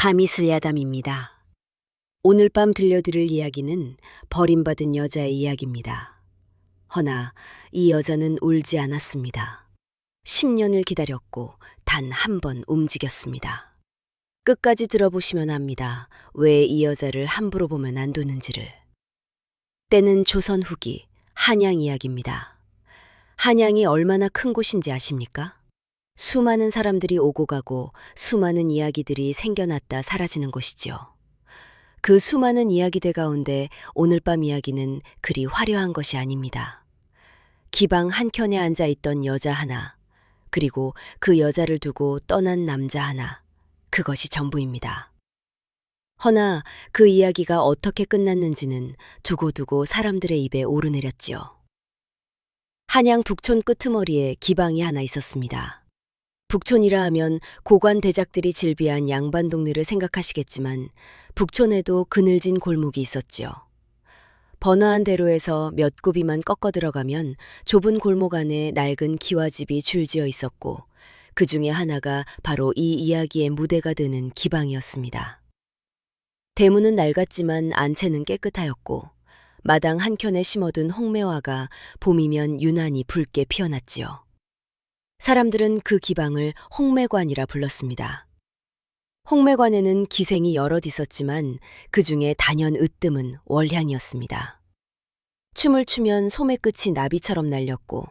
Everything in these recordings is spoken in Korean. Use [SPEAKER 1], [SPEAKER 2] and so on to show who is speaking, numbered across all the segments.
[SPEAKER 1] 하미슬야담입니다. 오늘 밤 들려드릴 이야기는 버림받은 여자의 이야기입니다. 허나 이 여자는 울지 않았습니다. 10년을 기다렸고 단 한 번 움직였습니다. 끝까지 들어보시면 압니다. 왜 이 여자를 함부로 보면 안 되는지를. 때는 조선 후기 한양 이야기입니다. 한양이 얼마나 큰 곳인지 아십니까? 수많은 사람들이 오고 가고 수많은 이야기들이 생겨났다 사라지는 곳이죠. 그 수많은 이야기들 가운데 오늘 밤 이야기는 그리 화려한 것이 아닙니다. 기방 한켠에 앉아 있던 여자 하나, 그리고 그 여자를 두고 떠난 남자 하나, 그것이 전부입니다. 허나 그 이야기가 어떻게 끝났는지는 두고두고 사람들의 입에 오르내렸지요. 한양 북촌 끄트머리에 기방이 하나 있었습니다. 북촌이라 하면 고관 대작들이 즐비한 양반 동네를 생각하시겠지만 북촌에도 그늘진 골목이 있었지요. 번화한 대로에서 몇 구비만 꺾어 들어가면 좁은 골목 안에 낡은 기와집이 줄지어 있었고 그 중에 하나가 바로 이 이야기의 무대가 되는 기방이었습니다. 대문은 낡았지만 안채는 깨끗하였고 마당 한켠에 심어둔 홍매화가 봄이면 유난히 붉게 피어났지요. 사람들은 그 기방을 홍매관이라 불렀습니다. 홍매관에는 기생이 여럿 있었지만 그 중에 단연 으뜸은 월향이었습니다. 춤을 추면 소매 끝이 나비처럼 날렸고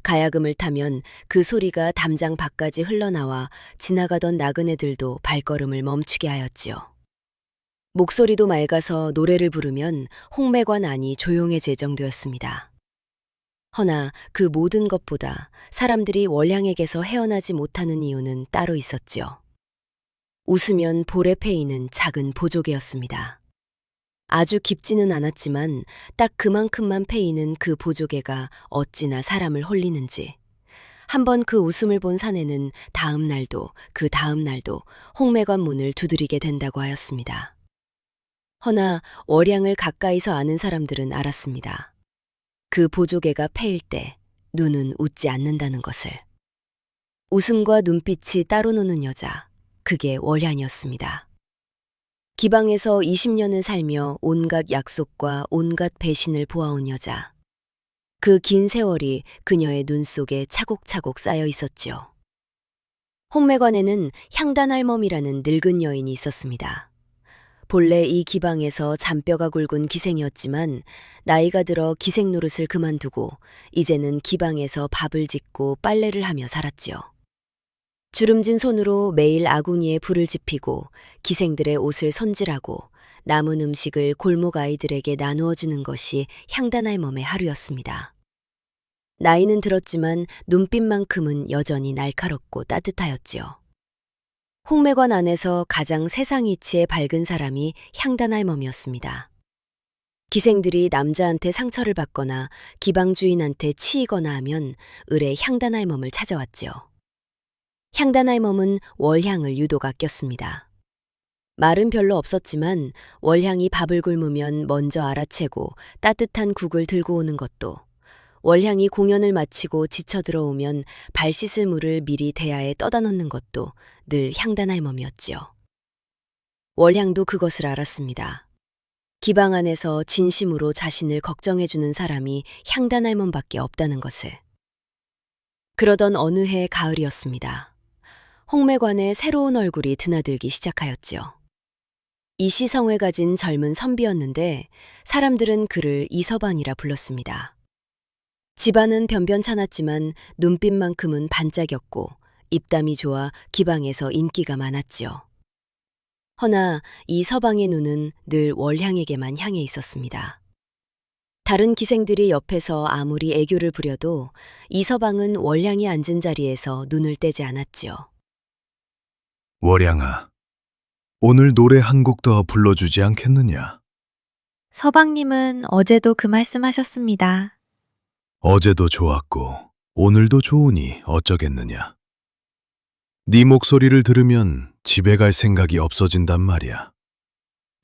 [SPEAKER 1] 가야금을 타면 그 소리가 담장 밖까지 흘러나와 지나가던 나그네들도 발걸음을 멈추게 하였지요. 목소리도 맑아서 노래를 부르면 홍매관 안이 조용해질 정도였습니다. 허나 그 모든 것보다 사람들이 월향에게서 헤어나지 못하는 이유는 따로 있었지요. 웃으면 볼에 패이는 작은 보조개였습니다. 아주 깊지는 않았지만 딱 그만큼만 패이는 그 보조개가 어찌나 사람을 홀리는지. 한번 그 웃음을 본 사내는 다음 날도 그 다음 날도 홍매관 문을 두드리게 된다고 하였습니다. 허나 월향을 가까이서 아는 사람들은 알았습니다. 그 보조개가 패일 때 눈은 웃지 않는다는 것을. 웃음과 눈빛이 따로 노는 여자, 그게 월향이었습니다. 기방에서 20년을 살며 온갖 약속과 온갖 배신을 보아온 여자. 그 긴 세월이 그녀의 눈 속에 차곡차곡 쌓여 있었지요. 홍매관에는 향단할멈이라는 늙은 여인이 있었습니다. 본래 이 기방에서 잔뼈가 굵은 기생이었지만 나이가 들어 기생 노릇을 그만두고 이제는 기방에서 밥을 짓고 빨래를 하며 살았지요. 주름진 손으로 매일 아궁이에 불을 지피고 기생들의 옷을 손질하고 남은 음식을 골목 아이들에게 나누어 주는 것이 향단할멈의 하루였습니다. 나이는 들었지만 눈빛만큼은 여전히 날카롭고 따뜻하였지요. 홍매관 안에서 가장 세상 이치에 밝은 사람이 향단할멈이었습니다. 기생들이 남자한테 상처를 받거나 기방 주인한테 치이거나 하면 을에 향단할멈을 찾아왔지요. 향단할멈은 월향을 유독 아꼈습니다. 말은 별로 없었지만 월향이 밥을 굶으면 먼저 알아채고 따뜻한 국을 들고 오는 것도, 월향이 공연을 마치고 지쳐 들어오면 발 씻을 물을 미리 대야에 떠다 놓는 것도 늘 향단할멈이었지요. 월향도 그것을 알았습니다. 기방 안에서 진심으로 자신을 걱정해주는 사람이 향단할멈밖에 없다는 것을. 그러던 어느 해 가을이었습니다. 홍매관에 새로운 얼굴이 드나들기 시작하였지요. 이시성을 가진 젊은 선비였는데 사람들은 그를 이서방이라 불렀습니다. 집안은 변변찮았지만 눈빛만큼은 반짝였고 입담이 좋아 기방에서 인기가 많았지요. 허나 이 서방의 눈은 늘 월향에게만 향해 있었습니다. 다른 기생들이 옆에서 아무리 애교를 부려도 이 서방은 월향이 앉은 자리에서 눈을 떼지 않았지요.
[SPEAKER 2] 월향아, 오늘 노래 한 곡 더 불러주지 않겠느냐?
[SPEAKER 3] 서방님은 어제도 그 말씀하셨습니다.
[SPEAKER 2] 어제도 좋았고 오늘도 좋으니 어쩌겠느냐? 네 목소리를 들으면 집에 갈 생각이 없어진단 말이야.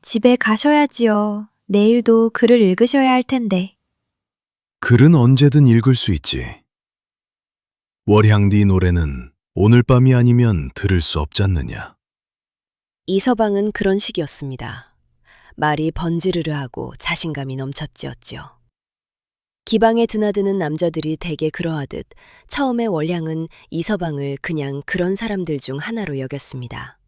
[SPEAKER 3] 집에 가셔야지요. 내일도 글을 읽으셔야 할 텐데.
[SPEAKER 2] 글은 언제든 읽을 수 있지. 월향 네 노래는 오늘 밤이 아니면 들을 수 없잖느냐?
[SPEAKER 1] 이서방은 그런 식이었습니다. 말이 번지르르하고 자신감이 넘쳤지요. 기방에 드나드는 남자들이 대개 그러하듯 처음에 월량은 이서방을 그냥 그런 사람들 중 하나로 여겼습니다.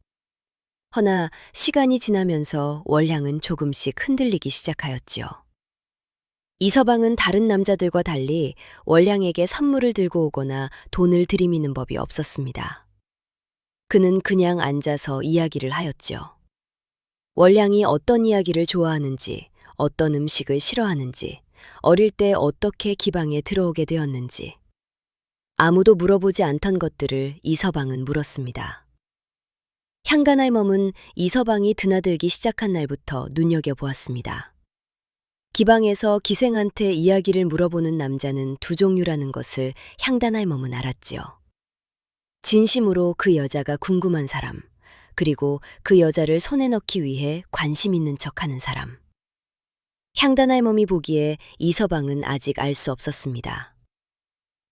[SPEAKER 1] 허나 시간이 지나면서 월량은 조금씩 흔들리기 시작하였지요. 이서방은 다른 남자들과 달리 월량에게 선물을 들고 오거나 돈을 들이미는 법이 없었습니다. 그는 그냥 앉아서 이야기를 하였지요. 월량이 어떤 이야기를 좋아하는지, 어떤 음식을 싫어하는지, 어릴 때 어떻게 기방에 들어오게 되었는지, 아무도 물어보지 않던 것들을 이서방은 물었습니다. 향단의 몸은 이서방이 드나들기 시작한 날부터 눈여겨보았습니다. 기방에서 기생한테 이야기를 물어보는 남자는 두 종류라는 것을 향단의 몸은 알았지요. 진심으로 그 여자가 궁금한 사람, 그리고 그 여자를 손에 넣기 위해 관심 있는 척하는 사람. 향단의 몸이 보기에 이서방은 아직 알 수 없었습니다.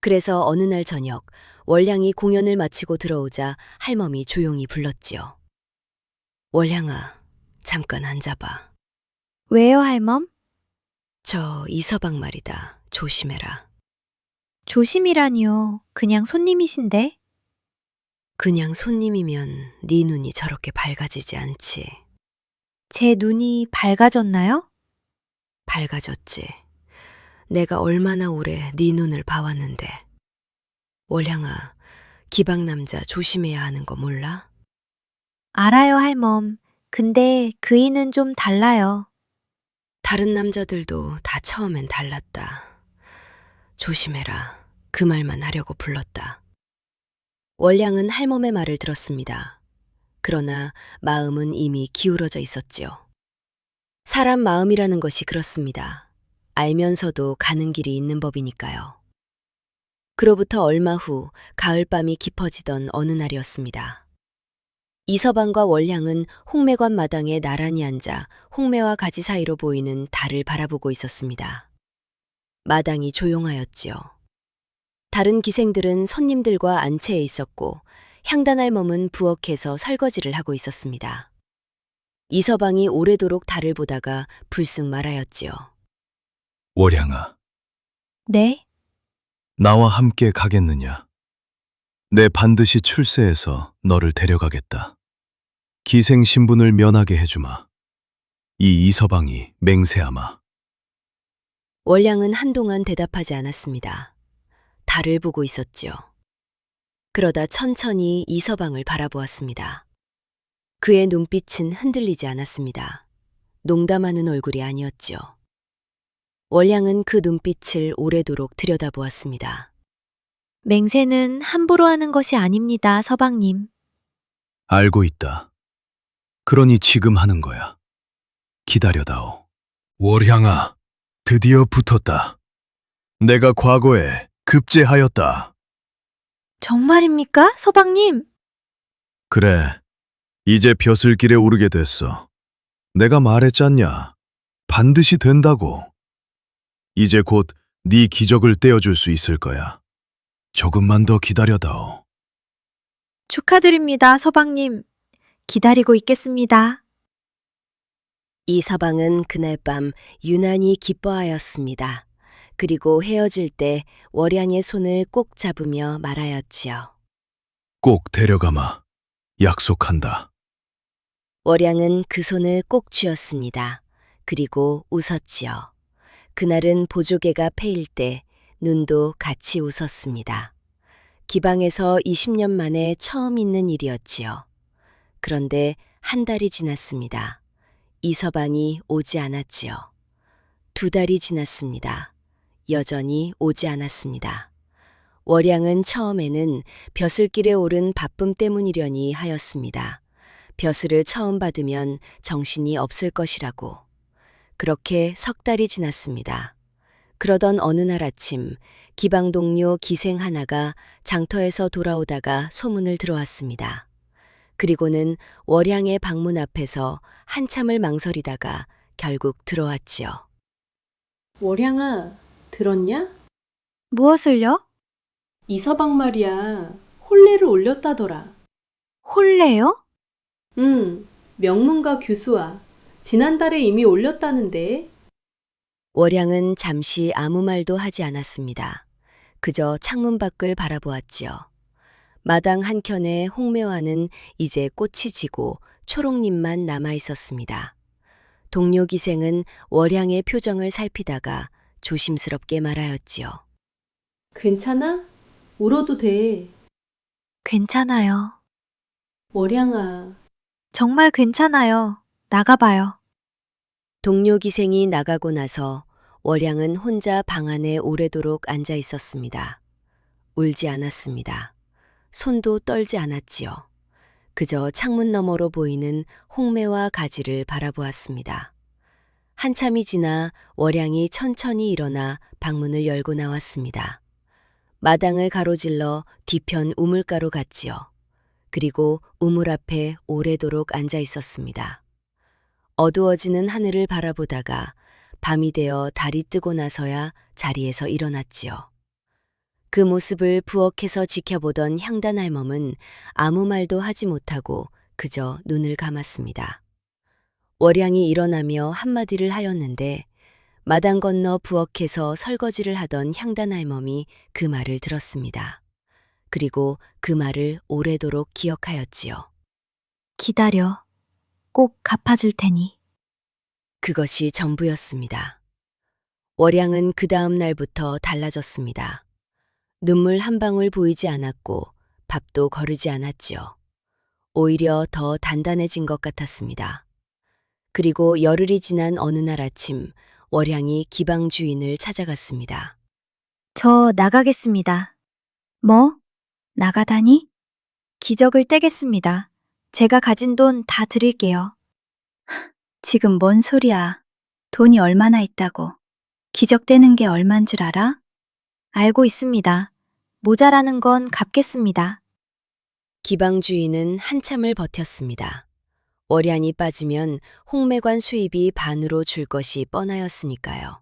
[SPEAKER 1] 그래서 어느 날 저녁 월량이 공연을 마치고 들어오자 할멈이 조용히 불렀지요. 월량아, 잠깐 앉아봐.
[SPEAKER 3] 왜요, 할멈?
[SPEAKER 1] 저 이서방 말이다. 조심해라.
[SPEAKER 3] 조심이라니요. 그냥 손님이신데.
[SPEAKER 1] 그냥 손님이면 네 눈이 저렇게 밝아지지 않지.
[SPEAKER 3] 제 눈이 밝아졌나요?
[SPEAKER 1] 밝아졌지. 내가 얼마나 오래 네 눈을 봐왔는데. 월량아, 기방 남자 조심해야 하는 거 몰라?
[SPEAKER 3] 알아요, 할멈. 근데 그이는 좀 달라요.
[SPEAKER 1] 다른 남자들도 다 처음엔 달랐다. 조심해라. 그 말만 하려고 불렀다. 월량은 할멈의 말을 들었습니다. 그러나 마음은 이미 기울어져 있었지요. 사람 마음이라는 것이 그렇습니다. 알면서도 가는 길이 있는 법이니까요. 그로부터 얼마 후 가을밤이 깊어지던 어느 날이었습니다. 이서방과 월량은 홍매관 마당에 나란히 앉아 홍매와 가지 사이로 보이는 달을 바라보고 있었습니다. 마당이 조용하였지요. 다른 기생들은 손님들과 안채에 있었고 향단의 몸은 부엌에서 설거지를 하고 있었습니다. 이서방이 오래도록 달을 보다가 불쑥 말하였지요.
[SPEAKER 2] 월량아,
[SPEAKER 3] 네?
[SPEAKER 2] 나와 함께 가겠느냐? 내 반드시 출세해서 너를 데려가겠다. 기생 신분을 면하게 해주마. 이 이서방이 맹세하마.
[SPEAKER 1] 월량은 한동안 대답하지 않았습니다. 달을 보고 있었지요. 그러다 천천히 이서방을 바라보았습니다. 그의 눈빛은 흔들리지 않았습니다. 농담하는 얼굴이 아니었지요. 월량은 그 눈빛을 오래도록 들여다보았습니다.
[SPEAKER 3] 맹세는 함부로 하는 것이 아닙니다, 서방님.
[SPEAKER 2] 알고 있다. 그러니 지금 하는 거야. 기다려다오. 월향아, 드디어 붙었다. 내가 과거에 급제하였다.
[SPEAKER 3] 정말입니까, 서방님?
[SPEAKER 2] 그래, 이제 벼슬길에 오르게 됐어. 내가 말했잖냐. 반드시 된다고. 이제 곧 네 기적을 떼어줄 수 있을 거야. 조금만 더 기다려다오.
[SPEAKER 3] 축하드립니다, 서방님. 기다리고 있겠습니다.
[SPEAKER 1] 이서방은 그날 밤 유난히 기뻐하였습니다. 그리고 헤어질 때 월량의 손을 꼭 잡으며 말하였지요.
[SPEAKER 2] 꼭 데려가마. 약속한다.
[SPEAKER 1] 월량은 그 손을 꼭 쥐었습니다. 그리고 웃었지요. 그날은 보조개가 패일 때 눈도 같이 웃었습니다. 기방에서 20년 만에 처음 있는 일이었지요. 그런데 한 달이 지났습니다. 이서방이 오지 않았지요. 2달이 지났습니다. 여전히 오지 않았습니다. 월량은 처음에는 벼슬길에 오른 바쁨 때문이려니 하였습니다. 벼슬을 처음 받으면 정신이 없을 것이라고. 그렇게 3달이 지났습니다. 그러던 어느 날 아침 기방 동료 기생 하나가 장터에서 돌아오다가 소문을 들어왔습니다. 그리고는 월량의 방문 앞에서 한참을 망설이다가 결국 들어왔지요.
[SPEAKER 4] 월양아, 들었냐?
[SPEAKER 3] 무엇을요?
[SPEAKER 4] 이서방 말이야. 혼례를 올렸다더라.
[SPEAKER 3] 혼례요?
[SPEAKER 4] 응, 명문가 교수와 지난달에 이미 올렸다는데.
[SPEAKER 1] 월양은 잠시 아무 말도 하지 않았습니다. 그저 창문 밖을 바라보았지요. 마당 한켠에 홍매화는 이제 꽃이 지고 초록잎만 남아 있었습니다. 동료 기생은 월양의 표정을 살피다가 조심스럽게 말하였지요.
[SPEAKER 4] 괜찮아? 울어도 돼.
[SPEAKER 3] 괜찮아요.
[SPEAKER 4] 월양아,
[SPEAKER 3] 정말 괜찮아요. 나가봐요.
[SPEAKER 1] 동료 기생이 나가고 나서 월양은 혼자 방 안에 오래도록 앉아 있었습니다. 울지 않았습니다. 손도 떨지 않았지요. 그저 창문 너머로 보이는 홍매와 가지를 바라보았습니다. 한참이 지나 월양이 천천히 일어나 방문을 열고 나왔습니다. 마당을 가로질러 뒤편 우물가로 갔지요. 그리고 우물 앞에 오래도록 앉아 있었습니다. 어두워지는 하늘을 바라보다가 밤이 되어 달이 뜨고 나서야 자리에서 일어났지요. 그 모습을 부엌에서 지켜보던 향단 할멈은 아무 말도 하지 못하고 그저 눈을 감았습니다. 월양이 일어나며 한마디를 하였는데 마당 건너 부엌에서 설거지를 하던 향단 할멈이 그 말을 들었습니다. 그리고 그 말을 오래도록 기억하였지요.
[SPEAKER 3] 기다려. 꼭 갚아줄 테니.
[SPEAKER 1] 그것이 전부였습니다. 월양은 그 다음 날부터 달라졌습니다. 눈물 한 방울 보이지 않았고 밥도 거르지 않았지요. 오히려 더 단단해진 것 같았습니다. 그리고 열흘이 지난 어느 날 아침 월양이 기방 주인을 찾아갔습니다.
[SPEAKER 3] 저 나가겠습니다. 뭐? 나가다니? 기적을 떼겠습니다. 제가 가진 돈 다 드릴게요. 지금 뭔 소리야? 돈이 얼마나 있다고? 기적 떼는 게 얼만 줄 알아? 알고 있습니다. 모자라는 건 갚겠습니다.
[SPEAKER 1] 기방 주인은 한참을 버텼습니다. 월양이 빠지면 홍매관 수입이 반으로 줄 것이 뻔하였으니까요.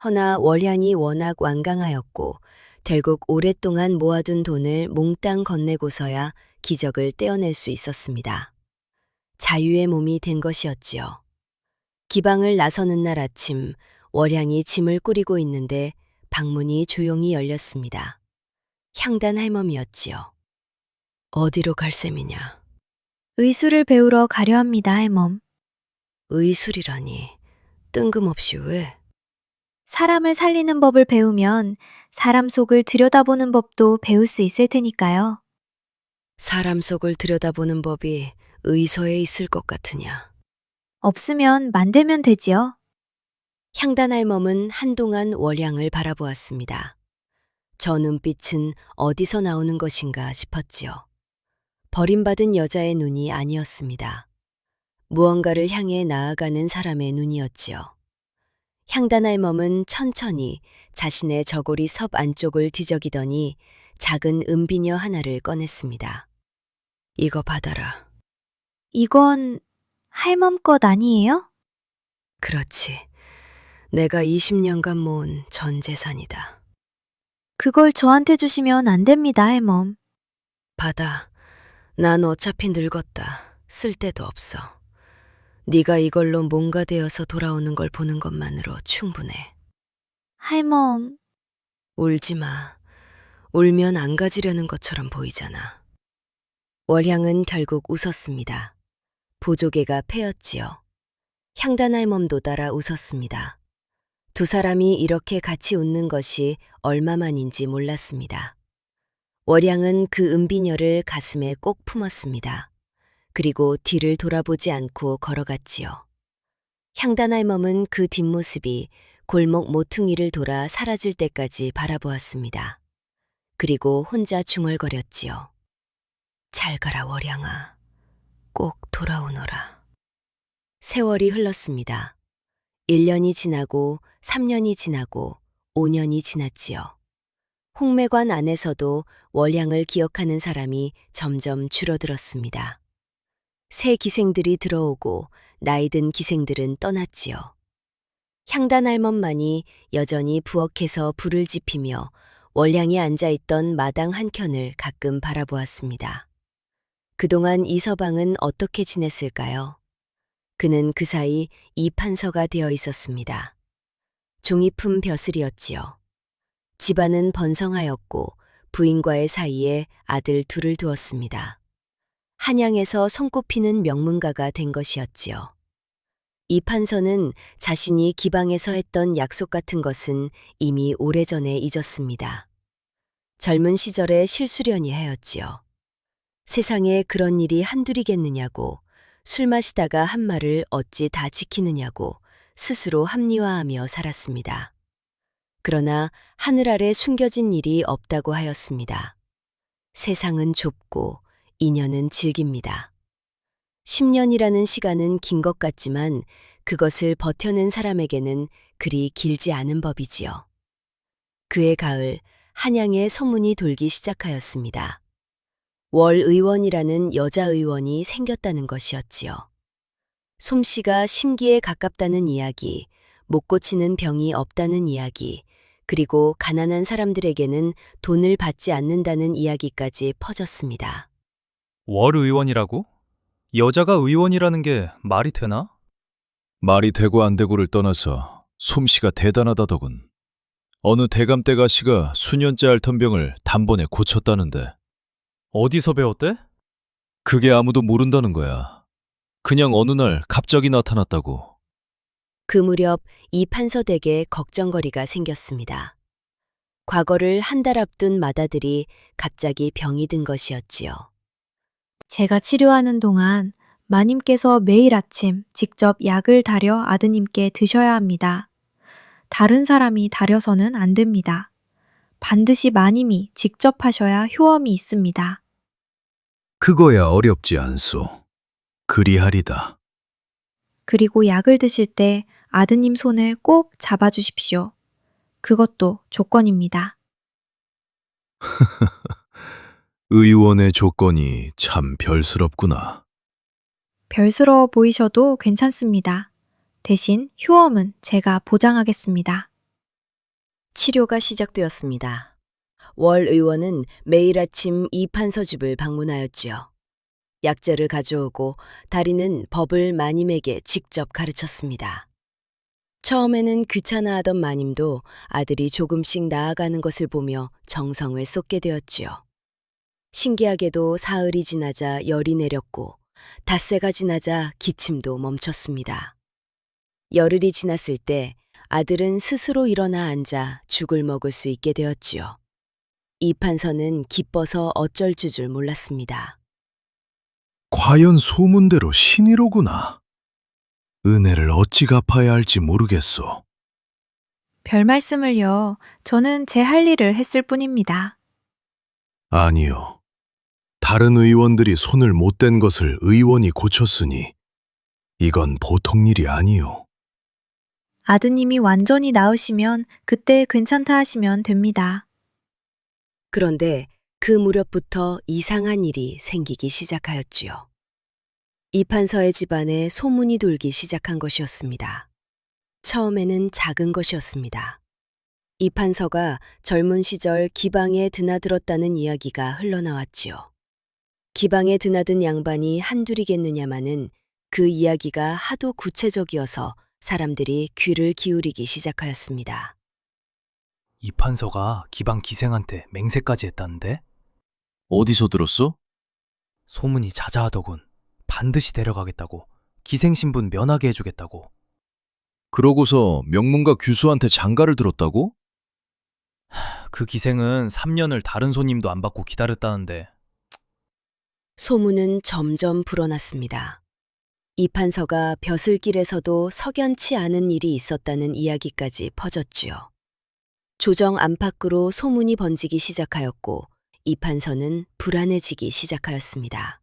[SPEAKER 1] 허나 월양이 워낙 완강하였고 결국 오랫동안 모아둔 돈을 몽땅 건네고서야 기적을 떼어낼 수 있었습니다. 자유의 몸이 된 것이었지요. 기방을 나서는 날 아침 월양이 짐을 꾸리고 있는데 방문이 조용히 열렸습니다. 향단 할멈이었지요. 어디로 갈 셈이냐?
[SPEAKER 3] 의술을 배우러 가려 합니다, 할멈.
[SPEAKER 1] 의술이라니 뜬금없이 왜?
[SPEAKER 3] 사람을 살리는 법을 배우면 사람 속을 들여다보는 법도 배울 수 있을 테니까요.
[SPEAKER 1] 사람 속을 들여다보는 법이 의서에 있을 것 같으냐?
[SPEAKER 3] 없으면 만들면 되지요.
[SPEAKER 1] 향단 할멈은 한동안 월양을 바라보았습니다. 저 눈빛은 어디서 나오는 것인가 싶었지요. 버림받은 여자의 눈이 아니었습니다. 무언가를 향해 나아가는 사람의 눈이었지요. 향단 할멈은 천천히 자신의 저고리 섭 안쪽을 뒤적이더니 작은 은비녀 하나를 꺼냈습니다. 이거 받아라.
[SPEAKER 3] 이건 할멈 것 아니에요?
[SPEAKER 1] 그렇지. 내가 20년간 모은 전 재산이다.
[SPEAKER 3] 그걸 저한테 주시면 안 됩니다, 할멈.
[SPEAKER 1] 받아. 난 어차피 늙었다. 쓸 데도 없어. 네가 이걸로 뭔가 되어서 돌아오는 걸 보는 것만으로 충분해.
[SPEAKER 3] 할멈,
[SPEAKER 1] 울지 마. 울면 안 가지려는 것처럼 보이잖아. 월향은 결국 웃었습니다. 보조개가 패였지요. 향단 할멈도 따라 웃었습니다. 두 사람이 이렇게 같이 웃는 것이 얼마만인지 몰랐습니다. 월향은 그 은비녀를 가슴에 꼭 품었습니다. 그리고 뒤를 돌아보지 않고 걸어갔지요. 향단 할멈은 그 뒷모습이 골목 모퉁이를 돌아 사라질 때까지 바라보았습니다. 그리고 혼자 중얼거렸지요. 잘 가라 월향아. 꼭 돌아오너라. 세월이 흘렀습니다. 1년이 지나고 3년이 지나고 5년이 지났지요. 홍매관 안에서도 월향을 기억하는 사람이 점점 줄어들었습니다. 새 기생들이 들어오고 나이든 기생들은 떠났지요. 향단 할멈만이 여전히 부엌에서 불을 지피며 월향이 앉아있던 마당 한켠을 가끔 바라보았습니다. 그동안 이서방은 어떻게 지냈을까요? 그는 그 사이 이 판서가 되어 있었습니다. 종이품 벼슬이었지요. 집안은 번성하였고 부인과의 사이에 아들 둘을 두었습니다. 한양에서 손꼽히는 명문가가 된 것이었지요. 이 판서는 자신이 기방에서 했던 약속 같은 것은 이미 오래전에 잊었습니다. 젊은 시절에 실수련이 하였지요. 세상에 그런 일이 한둘이겠느냐고, 술 마시다가 한 말을 어찌 다 지키느냐고 스스로 합리화하며 살았습니다. 그러나 하늘 아래 숨겨진 일이 없다고 하였습니다. 세상은 좁고 인연은 질깁니다. 10년이라는 시간은 긴 것 같지만 그것을 버텨낸 사람에게는 그리 길지 않은 법이지요. 그해 가을 한양에 소문이 돌기 시작하였습니다. 월 의원이라는 여자 의원이 생겼다는 것이었지요. 솜씨가 심기에 가깝다는 이야기, 못 고치는 병이 없다는 이야기, 그리고 가난한 사람들에게는 돈을 받지 않는다는 이야기까지 퍼졌습니다.
[SPEAKER 5] 월 의원이라고? 여자가 의원이라는 게 말이 되나?
[SPEAKER 6] 말이 되고 안 되고를 떠나서 솜씨가 대단하다더군. 어느 대감댁 아씨가 수년째 앓던 병을 단번에 고쳤다는데
[SPEAKER 5] 어디서 배웠대?
[SPEAKER 6] 그게 아무도 모른다는 거야. 그냥 어느 날 갑자기 나타났다고.
[SPEAKER 1] 그 무렵 이 판서댁에 걱정거리가 생겼습니다. 과거를 한 달 앞둔 맏아들이 갑자기 병이 든 것이었지요.
[SPEAKER 3] 제가 치료하는 동안 마님께서 매일 아침 직접 약을 다려 아드님께 드셔야 합니다. 다른 사람이 다려서는 안 됩니다. 반드시 마님이 직접 하셔야 효험이 있습니다.
[SPEAKER 2] 그거야 어렵지 않소. 그리하리다.
[SPEAKER 3] 그리고 약을 드실 때 아드님 손을 꼭 잡아주십시오. 그것도 조건입니다.
[SPEAKER 2] 의원의 조건이 참 별스럽구나.
[SPEAKER 3] 별스러워 보이셔도 괜찮습니다. 대신 효험은 제가 보장하겠습니다.
[SPEAKER 1] 치료가 시작되었습니다. 월 의원은 매일 아침 이 판서 집을 방문하였지요. 약재를 가져오고 다리는 법을 마님에게 직접 가르쳤습니다. 처음에는 귀찮아하던 마님도 아들이 조금씩 나아가는 것을 보며 정성을 쏟게 되었지요. 신기하게도 사흘이 지나자 열이 내렸고 닷새가 지나자 기침도 멈췄습니다. 열흘이 지났을 때 아들은 스스로 일어나 앉아 죽을 먹을 수 있게 되었지요. 이 판서는 기뻐서 어쩔 줄 몰랐습니다.
[SPEAKER 2] 과연 소문대로 신이로구나. 은혜를 어찌 갚아야 할지 모르겠소.
[SPEAKER 3] 별 말씀을요. 저는 제 할 일을 했을 뿐입니다.
[SPEAKER 2] 아니요. 다른 의원들이 손을 못 댄 것을 의원이 고쳤으니 이건 보통 일이 아니요.
[SPEAKER 3] 아드님이 완전히 나으시면 그때 괜찮다 하시면 됩니다.
[SPEAKER 1] 그런데 그 무렵부터 이상한 일이 생기기 시작하였지요. 이 판서의 집안에 소문이 돌기 시작한 것이었습니다. 처음에는 작은 것이었습니다. 이 판서가 젊은 시절 기방에 드나들었다는 이야기가 흘러나왔지요. 기방에 드나든 양반이 한둘이겠느냐마는 그 이야기가 하도 구체적이어서 사람들이 귀를 기울이기 시작하였습니다.
[SPEAKER 5] 이 판서가 기방 기생한테 맹세까지 했다는데?
[SPEAKER 6] 어디서 들었어?
[SPEAKER 5] 소문이 자자하더군. 반드시 데려가겠다고. 기생신분 면하게 해주겠다고.
[SPEAKER 6] 그러고서 명문가 규수한테 장가를 들었다고?
[SPEAKER 5] 그 기생은 3년을 다른 손님도 안 받고 기다렸다는데.
[SPEAKER 1] 소문은 점점 불어났습니다. 이 판서가 벼슬길에서도 석연치 않은 일이 있었다는 이야기까지 퍼졌지요. 조정 안팎으로 소문이 번지기 시작하였고 이 판서는 불안해지기 시작하였습니다.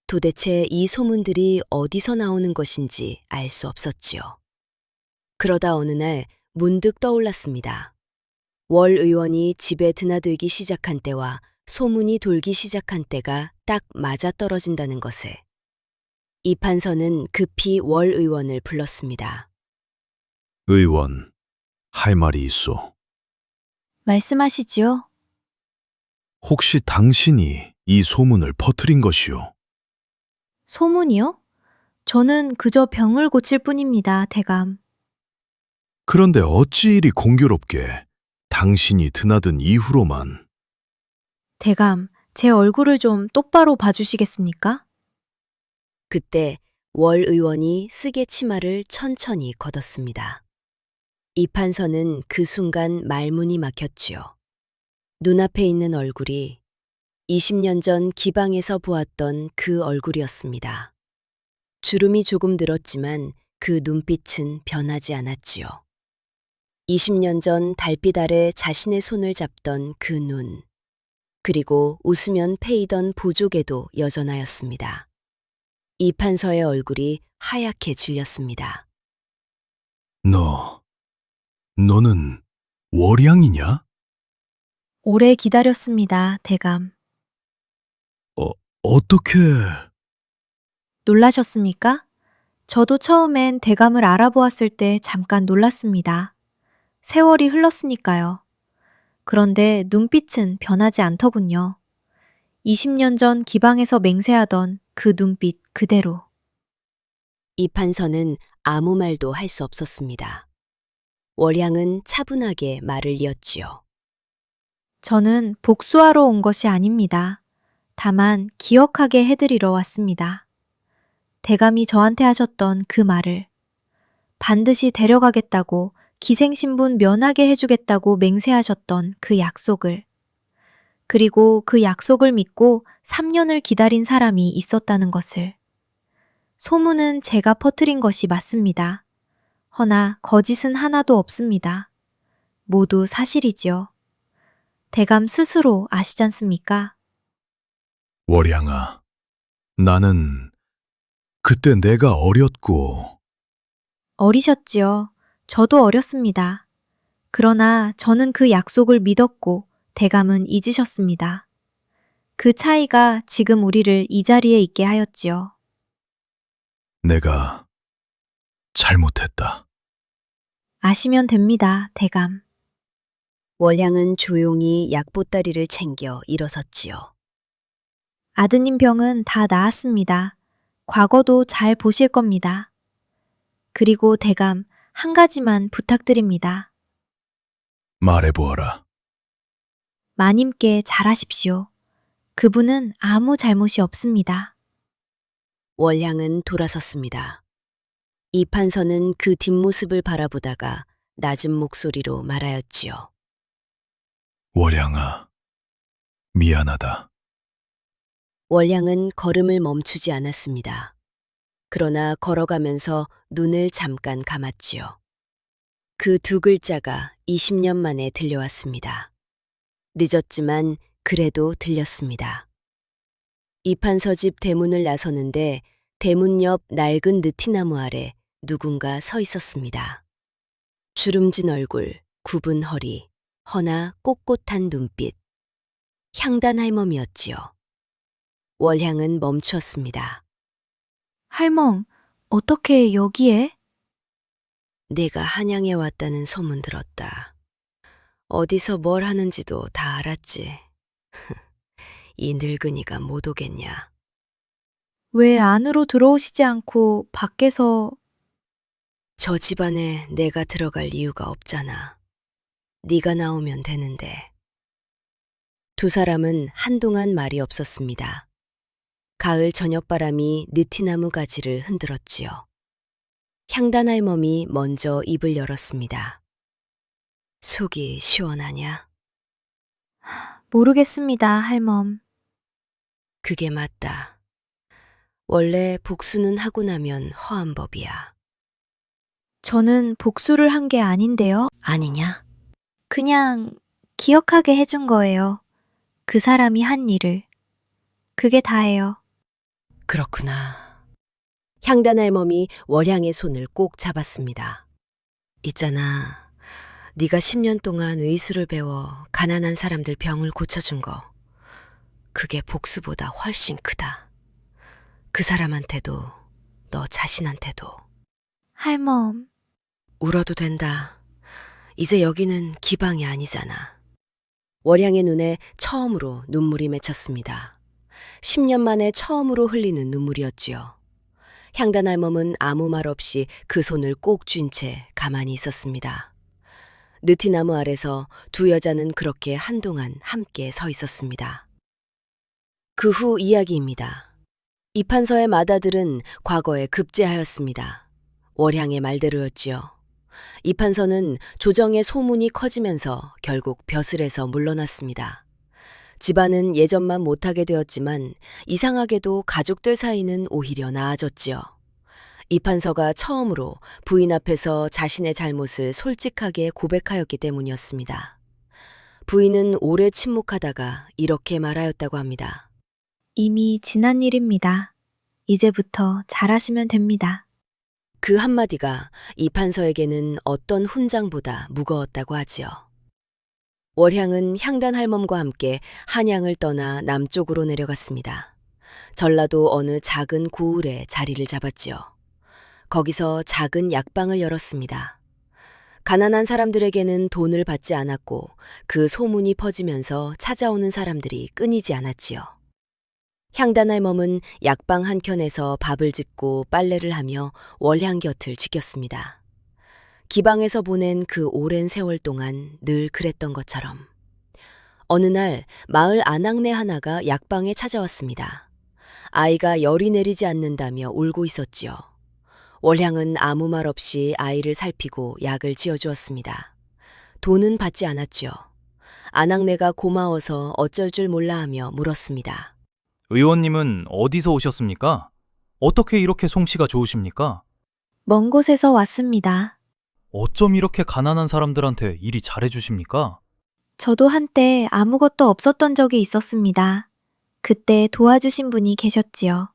[SPEAKER 1] 도대체 이 소문들이 어디서 나오는 것인지 알 수 없었지요. 그러다 어느 날 문득 떠올랐습니다. 월 의원이 집에 드나들기 시작한 때와 소문이 돌기 시작한 때가 딱 맞아떨어진다는 것에 이 판서는 급히 월 의원을 불렀습니다.
[SPEAKER 2] 의원, 할 말이 있소.
[SPEAKER 3] 말씀하시지요.
[SPEAKER 2] 혹시 당신이 이 소문을 퍼뜨린 것이오.
[SPEAKER 3] 소문이요? 저는 그저 병을 고칠 뿐입니다, 대감.
[SPEAKER 2] 그런데 어찌 이리 공교롭게 당신이 드나든 이후로만
[SPEAKER 3] 대감, 제 얼굴을 좀 똑바로 봐주시겠습니까?
[SPEAKER 1] 그때 월 의원이 쓰개 치마를 천천히 걷었습니다. 이판서는 그 순간 말문이 막혔지요. 눈앞에 있는 얼굴이 20년 전 기방에서 보았던 그 얼굴이었습니다. 주름이 조금 들었지만 그 눈빛은 변하지 않았지요. 20년 전 달빛 아래 자신의 손을 잡던 그 눈, 그리고 웃으면 패이던 보조개도 여전하였습니다. 이판서의 얼굴이 하얗게 질렸습니다.
[SPEAKER 2] 너는 월양이냐?
[SPEAKER 3] 오래 기다렸습니다, 대감.
[SPEAKER 2] 어떻게...
[SPEAKER 3] 놀라셨습니까? 저도 처음엔 대감을 알아보았을 때 잠깐 놀랐습니다. 세월이 흘렀으니까요. 그런데 눈빛은 변하지 않더군요. 20년 전 기방에서 맹세하던 그 눈빛 그대로.
[SPEAKER 1] 이판서는 아무 말도 할 수 없었습니다. 월양은 차분하게 말을 이었지요.
[SPEAKER 3] 저는 복수하러 온 것이 아닙니다. 다만 기억하게 해드리러 왔습니다. 대감이 저한테 하셨던 그 말을, 반드시 데려가겠다고 기생신분 면하게 해주겠다고 맹세하셨던 그 약속을, 그리고 그 약속을 믿고 3년을 기다린 사람이 있었다는 것을. 소문은 제가 퍼뜨린 것이 맞습니다. 허나 거짓은 하나도 없습니다. 모두 사실이지요. 대감 스스로 아시잖습니까?
[SPEAKER 2] 월양아, 나는 그때 내가 어렸고
[SPEAKER 3] 어리셨지요. 저도 어렸습니다. 그러나 저는 그 약속을 믿었고 대감은 잊으셨습니다. 그 차이가 지금 우리를 이 자리에 있게 하였지요.
[SPEAKER 2] 내가 잘못했다.
[SPEAKER 3] 아시면 됩니다, 대감.
[SPEAKER 1] 월양은 조용히 약보따리를 챙겨 일어섰지요.
[SPEAKER 3] 아드님 병은 다 나았습니다. 과거도 잘 보실 겁니다. 그리고 대감, 한 가지만 부탁드립니다.
[SPEAKER 2] 말해보아라.
[SPEAKER 3] 마님께 잘하십시오. 그분은 아무 잘못이 없습니다.
[SPEAKER 1] 월양은 돌아섰습니다. 이판서는 그 뒷모습을 바라보다가 낮은 목소리로 말하였지요.
[SPEAKER 2] 월양아, 미안하다.
[SPEAKER 1] 월양은 걸음을 멈추지 않았습니다. 그러나 걸어가면서 눈을 잠깐 감았지요. 그 두 글자가 20년 만에 들려왔습니다. 늦었지만 그래도 들렸습니다. 이판서 집 대문을 나서는데 대문 옆 낡은 느티나무 아래 누군가 서 있었습니다. 주름진 얼굴, 굽은 허리, 허나 꼿꼿한 눈빛. 향단 할멈이었지요. 월향은 멈추었습니다.
[SPEAKER 3] 할멈, 어떻게 여기에?
[SPEAKER 1] 내가 한양에 왔다는 소문 들었다. 어디서 뭘 하는지도 다 알았지. 이 늙은이가 못 오겠냐.
[SPEAKER 3] 왜 안으로 들어오시지 않고 밖에서...
[SPEAKER 1] 저 집안에 내가 들어갈 이유가 없잖아. 네가 나오면 되는데. 두 사람은 한동안 말이 없었습니다. 가을 저녁바람이 느티나무 가지를 흔들었지요. 향단 할멈이 먼저 입을 열었습니다. 속이 시원하냐?
[SPEAKER 3] 모르겠습니다, 할멈.
[SPEAKER 1] 그게 맞다. 원래 복수는 하고 나면 허한 법이야.
[SPEAKER 3] 저는 복수를 한 게 아닌데요.
[SPEAKER 1] 아니냐?
[SPEAKER 3] 그냥 기억하게 해준 거예요. 그 사람이 한 일을. 그게 다예요.
[SPEAKER 1] 그렇구나. 향단 할멈이 월향의 손을 꼭 잡았습니다. 있잖아. 네가 10년 동안 의술을 배워 가난한 사람들 병을 고쳐준 거. 그게 복수보다 훨씬 크다. 그 사람한테도 너 자신한테도.
[SPEAKER 3] 할멈,
[SPEAKER 1] 울어도 된다. 이제 여기는 기방이 아니잖아. 월향의 눈에 처음으로 눈물이 맺혔습니다. 10년 만에 처음으로 흘리는 눈물이었지요. 향단 할멈은 아무 말 없이 그 손을 꼭 쥔 채 가만히 있었습니다. 느티나무 아래서 두 여자는 그렇게 한동안 함께 서 있었습니다. 그 후 이야기입니다. 이판서의 맏아들은 과거에 급제하였습니다. 월향의 말대로였지요. 이판서는 조정의 소문이 커지면서 결국 벼슬에서 물러났습니다. 집안은 예전만 못하게 되었지만 이상하게도 가족들 사이는 오히려 나아졌지요. 이판서가 처음으로 부인 앞에서 자신의 잘못을 솔직하게 고백하였기 때문이었습니다. 부인은 오래 침묵하다가 이렇게 말하였다고 합니다.
[SPEAKER 3] 이미 지난 일입니다. 이제부터 잘하시면 됩니다.
[SPEAKER 1] 그 한마디가 이판서에게는 어떤 훈장보다 무거웠다고 하지요. 월향은 향단 할멈과 함께 한양을 떠나 남쪽으로 내려갔습니다. 전라도 어느 작은 고을에 자리를 잡았지요. 거기서 작은 약방을 열었습니다. 가난한 사람들에게는 돈을 받지 않았고 그 소문이 퍼지면서 찾아오는 사람들이 끊이지 않았지요. 향단 할멈은 약방 한켠에서 밥을 짓고 빨래를 하며 월향 곁을 지켰습니다. 기방에서 보낸 그 오랜 세월 동안 늘 그랬던 것처럼. 어느 날 마을 아낙네 하나가 약방에 찾아왔습니다. 아이가 열이 내리지 않는다며 울고 있었지요. 월향은 아무 말 없이 아이를 살피고 약을 지어주었습니다. 돈은 받지 않았지요. 아낙네가 고마워서 어쩔 줄 몰라 하며 물었습니다.
[SPEAKER 5] 의원님은 어디서 오셨습니까? 어떻게 이렇게 솜씨가 좋으십니까?
[SPEAKER 3] 먼 곳에서 왔습니다.
[SPEAKER 5] 어쩜 이렇게 가난한 사람들한테 일이 잘해주십니까?
[SPEAKER 3] 저도 한때 아무것도 없었던 적이 있었습니다. 그때 도와주신 분이 계셨지요.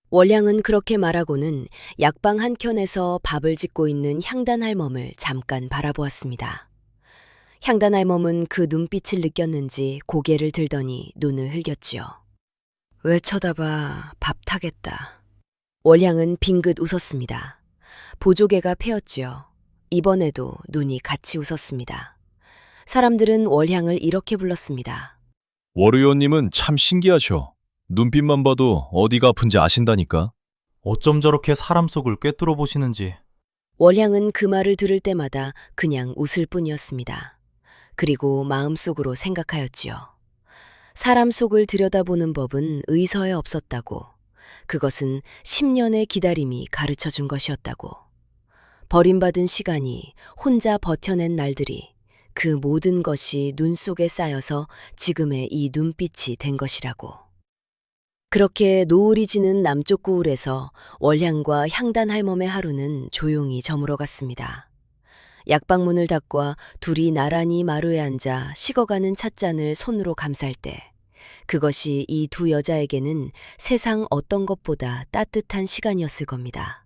[SPEAKER 1] 월향은 그렇게 말하고는 약방 한켠에서 밥을 짓고 있는 향단 할멈을 잠깐 바라보았습니다. 향단 할멈은 그 눈빛을 느꼈는지 고개를 들더니 눈을 흘겼지요. 왜 쳐다봐, 밥 타겠다. 월향은 빙긋 웃었습니다. 보조개가 패였지요. 이번에도 눈이 같이 웃었습니다. 사람들은 월향을 이렇게 불렀습니다.
[SPEAKER 6] 월 의원님은 참 신기하셔. 눈빛만 봐도 어디가 아픈지 아신다니까.
[SPEAKER 5] 어쩜 저렇게 사람 속을 꿰뚫어 보시는지.
[SPEAKER 1] 월향은 그 말을 들을 때마다 그냥 웃을 뿐이었습니다. 그리고 마음속으로 생각하였지요. 사람 속을 들여다보는 법은 의서에 없었다고. 그것은 10년의 기다림이 가르쳐 준 것이었다고. 버림받은 시간이, 혼자 버텨낸 날들이, 그 모든 것이 눈 속에 쌓여서 지금의 이 눈빛이 된 것이라고. 그렇게 노을이 지는 남쪽 고을에서 월향과 향단 할멈의 하루는 조용히 저물어갔습니다. 약방문을 닫고 둘이 나란히 마루에 앉아 식어가는 찻잔을 손으로 감쌀 때 그것이 이 두 여자에게는 세상 어떤 것보다 따뜻한 시간이었을 겁니다.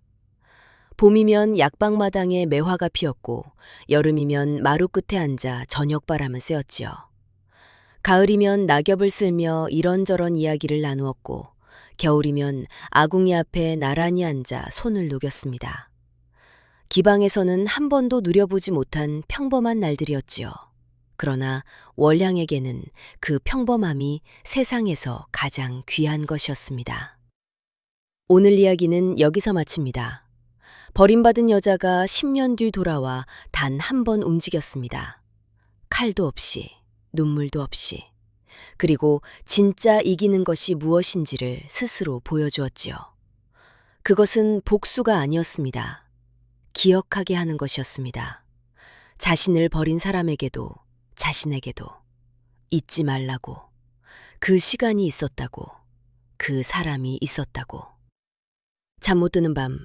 [SPEAKER 1] 봄이면 약방마당에 매화가 피었고 여름이면 마루 끝에 앉아 저녁바람을 쐬었지요. 가을이면 낙엽을 쓸며 이런저런 이야기를 나누었고 겨울이면 아궁이 앞에 나란히 앉아 손을 녹였습니다. 기방에서는 한 번도 누려보지 못한 평범한 날들이었지요. 그러나 월향에게는 그 평범함이 세상에서 가장 귀한 것이었습니다. 오늘 이야기는 여기서 마칩니다. 버림받은 여자가 10년 뒤 돌아와 단 한 번 움직였습니다. 칼도 없이, 눈물도 없이. 그리고 진짜 이기는 것이 무엇인지를 스스로 보여주었지요. 그것은 복수가 아니었습니다. 기억하게 하는 것이었습니다. 자신을 버린 사람에게도 자신에게도 잊지 말라고. 그 시간이 있었다고. 그 사람이 있었다고. 잠 못 드는 밤,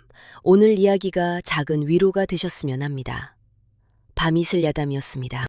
[SPEAKER 1] 오늘 이야기가 작은 위로가 되셨으면 합니다. 밤이슬 야담이었습니다.